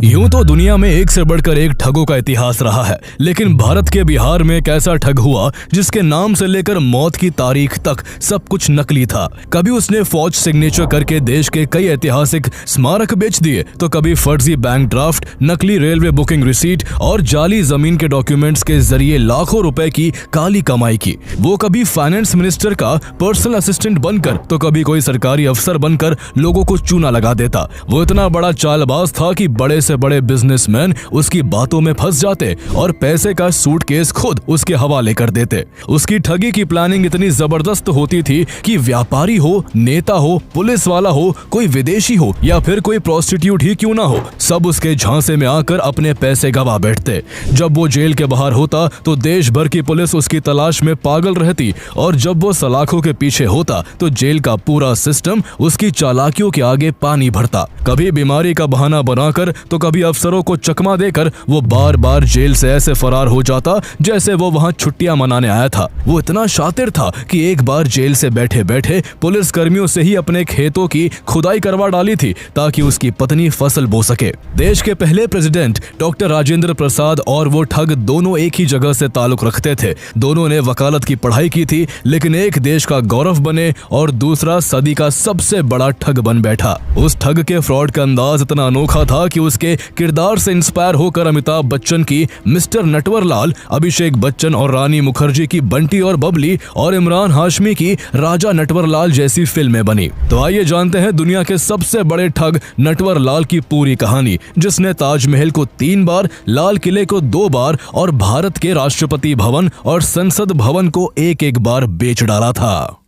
यूं तो दुनिया में एक से बढ़कर एक ठगों का इतिहास रहा है, लेकिन भारत के बिहार में एक ऐसा ठग हुआ जिसके नाम से लेकर मौत की तारीख तक सब कुछ नकली था। कभी उसने फौज सिग्नेचर करके देश के कई ऐतिहासिक स्मारक बेच दिए, तो कभी फर्जी बैंक ड्राफ्ट, नकली रेलवे बुकिंग रिसीट और जाली जमीन के डॉक्यूमेंट्स के जरिए लाखों रुपए की काली कमाई की। वो कभी फाइनेंस मिनिस्टर का पर्सनल असिस्टेंट बनकर, तो कभी कोई सरकारी अफसर बनकर लोगों को चूना लगा देता। वो इतना बड़ा चालबाज था कि बड़े से बड़े बिजनेसमैन उसकी बातों में फंस जाते और पैसे का सूटकेस खुद उसके हवाले कर देते। उसकी ठगी की प्लानिंग इतनी जबरदस्त होती थी कि व्यापारी हो, नेता हो, पुलिस वाला हो, कोई विदेशी हो या फिर कोई प्रोस्टिट्यूट ही क्यों ना हो, सब उसके झांसे में आकर अपने पैसे गवा बैठते। जब वो जेल के बाहर होता तो देश भर की पुलिस उसकी तलाश में पागल रहती, और जब वो सलाखों के पीछे होता तो जेल का पूरा सिस्टम उसकी चालाकियों के आगे पानी भरता। कभी बीमारी का बहाना बनाकर तो कभी अफसरों को चकमा देकर वो बार बार जेल से ऐसे फरार हो जाता जैसे वो वहां छुट्टियां मनाने आया था। वो इतना शातिर था कि एक बार जेल से बैठे बैठे पुलिस कर्मियों से ही अपने खेतों की खुदाई करवा डाली थी ताकि उसकी पत्नी फसल बो सके। देश के पहले प्रेसिडेंट डॉक्टर राजेंद्र प्रसाद और वो ठग दोनों एक ही जगह से ताल्लुक रखते थे। दोनों ने वकालत की पढ़ाई की थी, लेकिन एक देश का गौरव बने और दूसरा सदी का सबसे बड़ा ठग बन बैठा। उस ठग के फ्रॉड का अंदाज इतना अनोखा था कि उसके किरदार से इंस्पायर होकर अमिताभ बच्चन की मिस्टर नटवरलाल, अभिषेक बच्चन और रानी मुखर्जी की बंटी और बबली और इमरान हाशमी की राजा नटवरलाल जैसी फिल्में बनी। तो आइए जानते हैं दुनिया के सबसे बड़े ठग नटवरलाल की पूरी कहानी, जिसने ताजमहल को 3 बार, लाल किले को 2 बार और भारत के राष्ट्रपति भवन और संसद भवन को एक बार बेच डाला था।